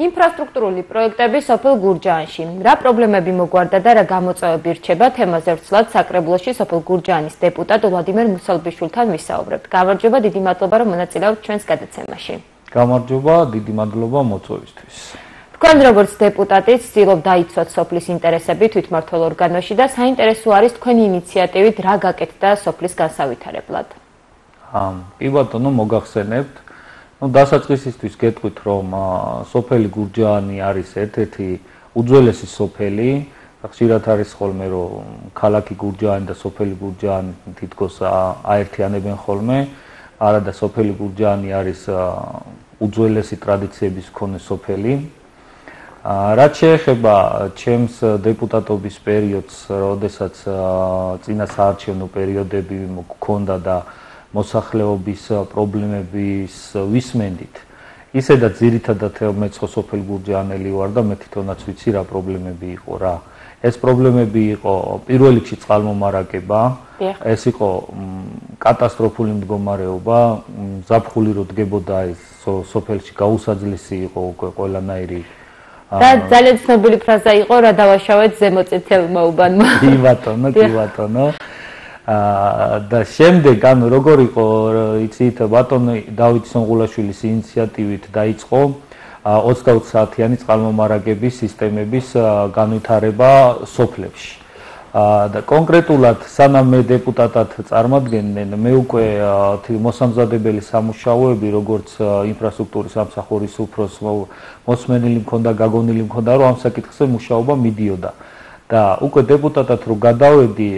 ინფრასტრუქტურული პროექტები სოფელ გურჯაანში. რა პრობლემები მოგვარდა და რა გამოწვევები რჩება, თემაზე ვცვლად საკრებულოში სოფელ გურჯაანის დეპუტატ ვლადიმერ მუსალბიშვილთან ვისაუბრებთ. გამარჯობა, დიდი მადლობა, რომ მონაწილეობთ ჩვენს გადაცემაში. გამარჯობა, დიდი მადლობა მოწვევისთვის. თქვენ როგორც დეპუტატი ცდილობთ დაიცვათ სოფლის ინტერესები თვითმმართველ ორგანოში და საინტერესო არის თქვენი ინიციატივით რა გაკეთდა სოფლის განსავითარებლად. კი ბატონო, მოგახსენებთ. დასაწყისისთვის გეტყვით, რომ სოფელი გურჯაანი არის ერთ-ერთი უძველესი სოფელი. ხშირად არის ხოლმე, რომ ქალაქი გურჯაანი და სოფელი გურჯაანი თითქოს აერთიანებენ ხოლმე. არა და სოფელი გურჯაანი არის უძველესი ტრადიციების მქონე სოფელი. რაც შეეხება ჩემს დეპუტატობის პერიოდს, როდესაც წინა საარჩევნო პერიოდები მქონდა და მოსახლეობის პრობლემების ვისმენდით. ისედაც ძირითადად მეც ხო სოფელ გურჯაანელი ვარ და მე თვითონაც ვიცი რა პრობლემები იყო რა. ეს პრობლემები იყო პირველ რიგში წყალმომარაგება, ეს იყო კატასტროფული მდგომარეობა, ზაფხული რო დგებოდა ეს სოფელში გაუსაძლისი იყო უკვე ყველანაირი. და ძალიან ცნობილი ფრაზა იყო რა დავაშავეთ ზემოწითელმა უბანმა. კი ბატონო. და შემდეგ ანუ როგორ იყო იცით ბატონო დავით სონღულაშვილის ინიციატივით დაიწყო 20 საათიანი წყალმომარაგების სისტემების განვითარება სოფლებში. და კონკრეტულად სანამ მე დეპუტატად წარმადგენენ, მე უკვე მოსამზადებელი სამუშაოები, როგორც ინფრასტრუქტურის სამსახურის უფროს მოსმენილი მქონდა, გაგონილი მქონდა, რომ ამ საკითხზე მუშაობა მიდიოდა. და უკვე დეპუტატად რო გადავედი,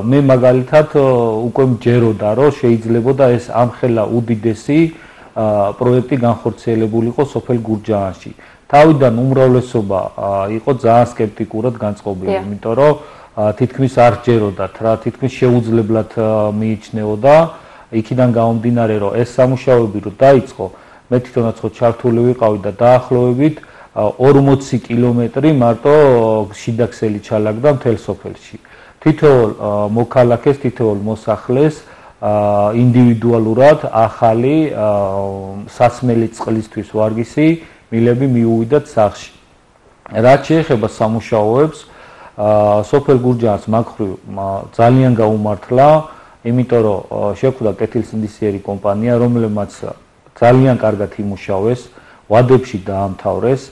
მე მაგალითად უკვე მჯეროდა, რომ შეიძლებოდა ეს ამხელა უდიდესი პროექტი განხორციელებულიყო სოფელ გურჯაანში. თავიდან უმრავლესობა იყო ძალიან სკეპტიკურად განწყობილი, იმიტომ რომ თითქმის არ ჯეროდათ რა, თითქმის შეუძლებლად მიიჩნეოდა. იქიდან გამომდინარე, რომ ეს სამუშაოები რო დაიწყო, მე თვითონაც ხო ჩართული ვიყავი და დაახლოებით 40 კილომეტრი მარტო შიდა ქსელი ჩალაგდა მთელ სოფელში. თითოეულ მოქალაქეს, თითოეულ მოსახლეს ინდივიდუალურად ახალი სასმელი წყლისთვის ვარგისი მილები მიუვიდათ სახლში. რაც შეეხება სამუშაოებს, სოფელ გურჯაანს მაგხრივ ძალიან გაუმართლა, იმიტომ რომ შეხვდა კეთილსინდისიერი კომპანია, რომელმაც ძალიან კარგად იმუშავეს, ვადებში დაამთავრეს,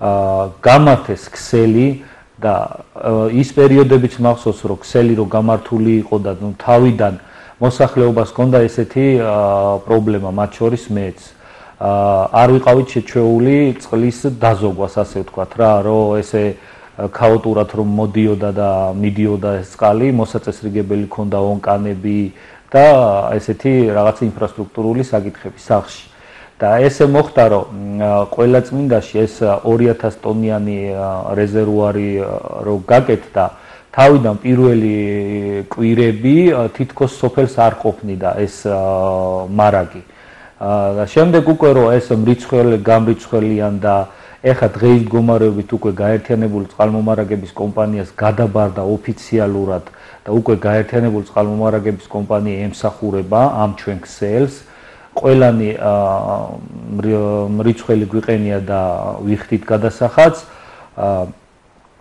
გამართეს ქსელი და ის პერიოდებიც მახსოვს, რომ ქსელი რო გამართული იყო და თავიდან მოსახლეობას ჰქონდა ესეთი პრობლემა, მათ შორის მეც. არ ვიყავით შეჩვეული წყლის დაზოგვას, ასე ვთქვათ რა, რომ ესე ქაოტურად რომ მოდიოდა და მიდიოდა ეს წყალი, მოსაწესრიგებელი ჰქონდა ონკანები და ესეთი რაღაც ინფრასტრუქტურული საკითხები სახლში. და ესე მოხდა, რომ ყველა წმინდაში ეს 2000 ტონიანი რეზერვუარი რო გაკეთდა, თავიდან პირველი კვირები თითქოს სოფელს არ ყოფნიდა ეს მარაგი. და შემდეგ უკვე რომ ეს გამრიცხველიან და ეხა დღეის მდგომარეობით უკვე გაერთიანებული წყალმომარაგების კომპანიას გადაბარდა ოფიციალურად და უკვე გაერთიანებული წყალმომარაგების კომპანია ემსახურება ამ ჩვენ ქსელს. ყველანი მრიცხველი გვიყენია და ვიხდით გადასახადს.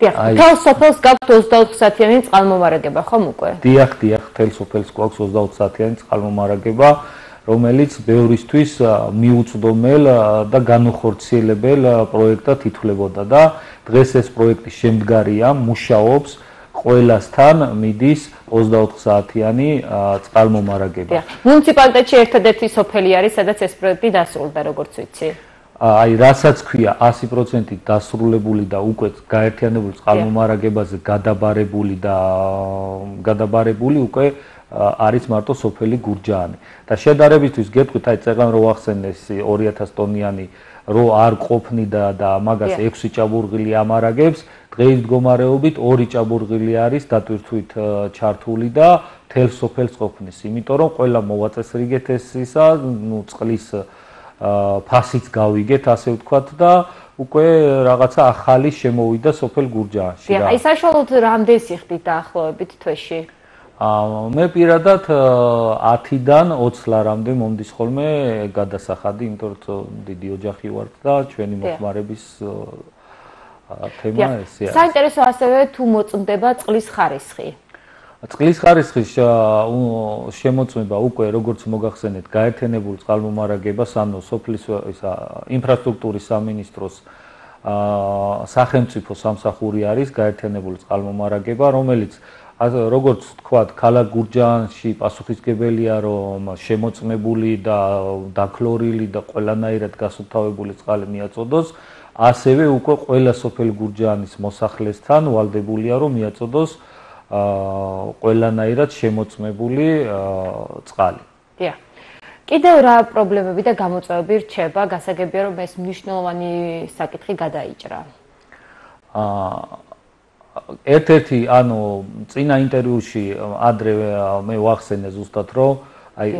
თელ სოფელს გაქვთ 24 საათიანი წყალმომარაგება, ხომ უკვე? დიახ, თელ სოფელს გვაქვს 24 საათიანი წყალმომარაგება, რომელიც ბევრისთვის მიუწვდომელ და განუხორციელებელ პროექტად ითვლებოდა და დღეს ეს პროექტი შემდგარია, მუშაობს, ყველასთან მიდის 24 საათიანი წყალმომარაგება. მუნიციპალიტეტში ერთადერთი სოფელი არის, სადაც ეს პროექტი დასრულდა, როგორც ვიცი. აი, რასაც ქვია 100% დასრულებული და უკვე გაერთიანებული წყალმომარაგებაზე გადაბარებული უკვე არის მარტო სოფელი გურჯაანი. და შედარებისთვის გეტყვით, აი წეგან რო ახსენეს 2000 ტონიანი რო არ ყოფნიდა და მაგას 6 ჭაბურღილი ამარაგებს, დღეის მდგომარეობით 2 ჭაბურღილი არის დატვირთვით ჩართული და თელ სოფელს ყოფნის, იმიტომ რომ ყველა მოვაწესრიგეთ ეს ისა, წყლის ფასიც გავიგეთ, ასე ვთქვათ და უკვე რაღაცა ახალი შემოვიდა სოფელ გურჯაანში. აი საშუალოდ რამდენს იხდით დაახლოებით თვეში? მე პირადად 10-დან 20 ლარამდე მომდის ხოლმე გადასახადი, იმიტომ რომ დიდი ოჯახი ვართ და ჩვენი მოხმარების თემა ესეა. საინტერესო ასევე თუ მოწმდება წყლის ხარისხი. წყლის ხარისხის შემოწმება უკვე როგორც მოგახსენეთ გაერთიანებულ წყალმომარაგებას ანუ სოფლის ინფრასტრუქტურის სამინისტროს სახელმწიფო სამსახური არის გაერთიანებული წყალმომარაგება, რომელიც როგორც თქვათ, ქალაქ გურჯაანში პასუხისმგებელია, რომ შემოწმებული და დაქლორილი და ყველანაირად გასუფთავებული წყალი მიაწოდოს, ასევე უკვე ყველა სოფელ გურჯაანის მოსახლესთან ვალდებულია, რომ მიაწოდოს ყველანაირად შემოწმებული წყალი. დიახ. კიდევ რა პრობლემები და გამოწვევები რჩება, გასაგებია რომ ეს მნიშვნელოვანი საკითხი გადაიჭრა. ერთ-ერთი, ანუ წინა ინტერვიუში ადრე მე ვახსენე ზუსტად, რომ აი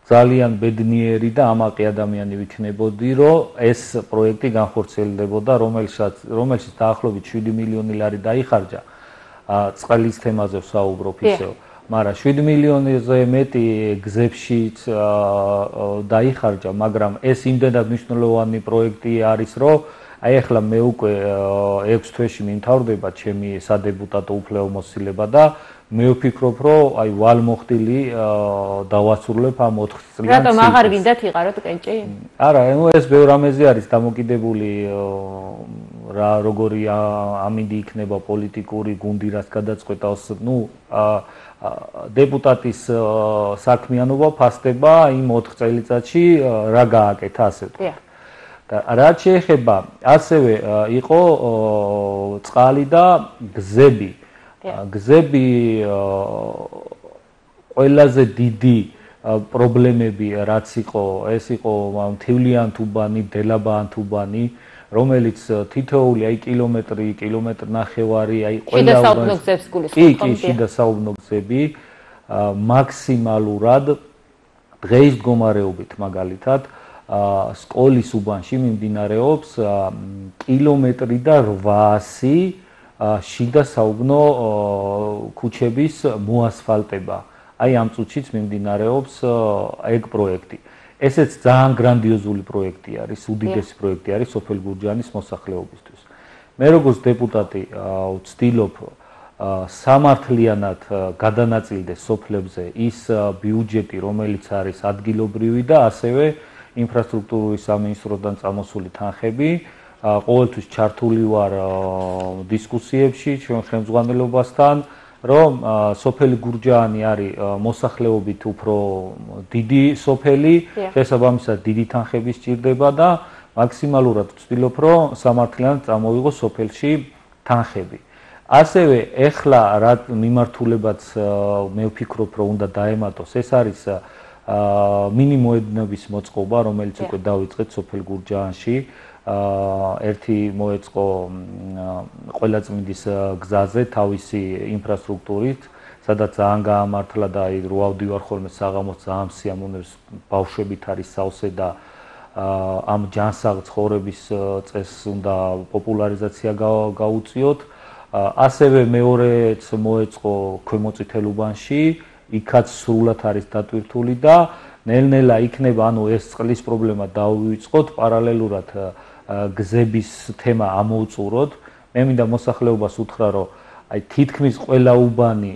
ძალიან ბედნიერი და ამაყი ადამიანი ვიქნებოდი, რომ ეს პროექტი განხორციელდებოდა, რომელშიც დაახლოებით 7 მილიონი ლარი დაიხარჯა. წყლის თემაზე ვსაუბრობ ისევ, მაგრამ 7 მილიონზე მეტი გზებშიც დაიხარჯა, მაგრამ ეს იმდენად მნიშვნელოვანი პროექტი არის, რომ აი ახლა მე უკვე 6 თვეში მიმთავრდება ჩემი სადებუტატო უფლებამოსილება და მე ვფიქრობ, რომ აი ვალმოხდილი დავასრულებ ამ 4 წლიან ციკლს. რატომ აღარ გინდათ იყაროთ კენჭი? არა, ნუ ეს ბევრ რამეზე არის დამოკიდებული რა როგორი ამინდი იქნება პოლიტიკური გუნდი რაც გადაწყვეტავს, ნუ დეპუტატის საქმიანობა ფასდება იმ 4 წელიწადში რა გააკეთა ასე ვთქვათ. და რაც შეეხება ასევე იყო წყალი და გზები. გზები ყველაზე დიდი პრობლემები რაც იყო, ეს იყო მთივლიან თუბანი, დელაბან თუბანი, რომელიც თითოეული აი კილომეტრი, კილომეტრი ნახევარი, აი ყველა შიდა გზებს გულისხმობ. კი, შიდა საუბნო გზები მაქსიმალურად დღეის მდგომარეობით მაგალითად სკოლის უბანში მიმდინარეობს კილომეტრი და 800 შიდა საუბნო ქუჩების მოასფალტება. აი ამ წუთშიც მიმდინარეობს ეგ პროექტი. ესეც ძალიან გრანდიოზული პროექტი არის, უდიდესი პროექტი არის სოფელ გურჯაანის მოსახლეობისთვის. მე როგორც დეპუტატი ვცდილობ სამართლიანად გადანაწილდეს სოფლებზე ის ბიუჯეტი, რომელიც არის ადგილობრივი და ასევე ინფრასტრუქტურის სამინისტროდან წამოსული თანხები. ყოველთვის ჩართული ვარ დისკუსიებში ჩვენ ხელმძღვანელობასთან, რომ სოფელი გურჯაანი არის მოსახლეობით უფრო დიდი სოფელი, შესაბამისად დიდი თანხები სჭირდება და მაქსიმალურად ვცდილობ, რომ სამართლიანად წამოვიღოს სოფელში თანხები. ასევე ეხლა რა მიმართულებაც მე ვფიქრობ, რომ უნდა დაემატოს, ეს არის მინიმუმების მოწყობა, რომელიც უკვე დავიწყეთ სოფელ გურჯაანში. ერთი მოეწყო ყველაწმინდის გზაზე თავისი ინფრასტრუქტურით, სადაც ძალიან გაამართლა და აი რო ავდივარ ხოლმე საღამოს ძალიან სიამოვნებს ბავშვებით არის სავსე და ამ ჯანსაღ ცხოვრების წესს უნდა პოპულარიზაცია გაუწიოთ. ასევე მეორეც მოეწყო ქვემოწითელ უბანში, იქაც სრულად არის დატვირთული და ნელ-ნელა იქნება, ანუ ეს წყლის პრობლემა დავივიწყოთ, პარალელურად გზების თემა ამოუწუროთ. მე მინდა მოსახლეობას უთხრა, რომ აი თითქმის ყველა უბანი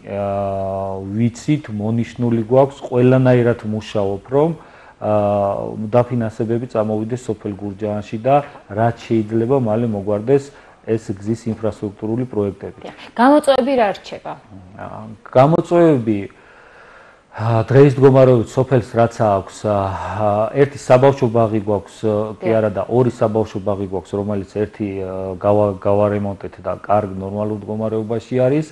ვიცით, მონიშნული გვაქვს, ყველანაირად მუშაობ, რომ დაფინანსებები წამოვიდეს სოფელ გურჯაანში და რაც შეიძლება მალე მოგვარდეს ეს გზის ინფრასტრუქტურული პროექტები. გამოწვევები რა რჩება? გამოწვევები დღეის მდგომარეობით სოფელს რაც აქვს, ერთი საბავშვო ბაღი გვაქვს, კი არა და ორი საბავშვო ბაღი გვაქვს, რომელიც ერთი გავარემონტეთ და კარგ ნორმალურ მდგომარეობაში არის.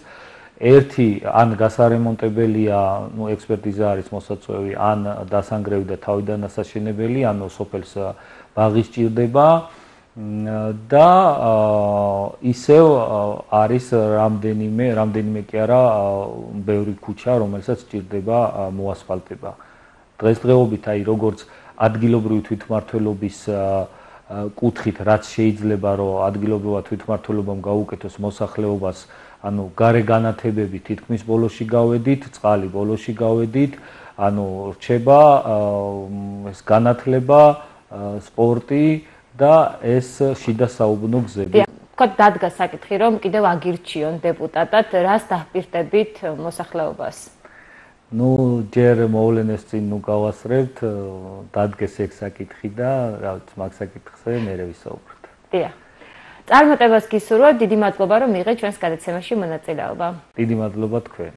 ერთი ან გასარემონტებელია, ნუ ექსპერტიზა არის მოსაწვევი, ან დასანგრევი და თავიდან ასაშენებელი, ანუ სოფელს ბაღი სჭირდება. და ისევ არის რამდენიმე კი არა ბევრი ქუჩა, რომელსაც სჭირდება მოასფალტება. დღესდღეობით აი როგორც ადგილობრივი თვითმმართველობის კუთხით, რაც შეიძლება რომ ადგილობრივად თვითმმართველობამ გაუკეთოს მოსახლეობას ანუ გარე განათებები თითქმის ბოლოში გავედით, წყალი ბოლოში გავედით, ანუ რჩება ეს განათლება, სპორტი და ეს შიდა საუბნო გზები. თქვა დადგა საკითხი, რომ კიდევ აგირჩიონ დეპუტატად, რას დაჰპირდებით მოსახლეობას? ჯერ მოვლენას წინ გავასწრებთ, დადგეს ეგ საკითხი და რაღაც მაგ საკითხზე მერე ვისაუბროთ. დიახ. წარმატებას გისურვებთ, დიდი მადლობა რომ მიიღეთ ჩვენს გადაცემაში მონაწილეობა. დიდი მადლობა თქვენ.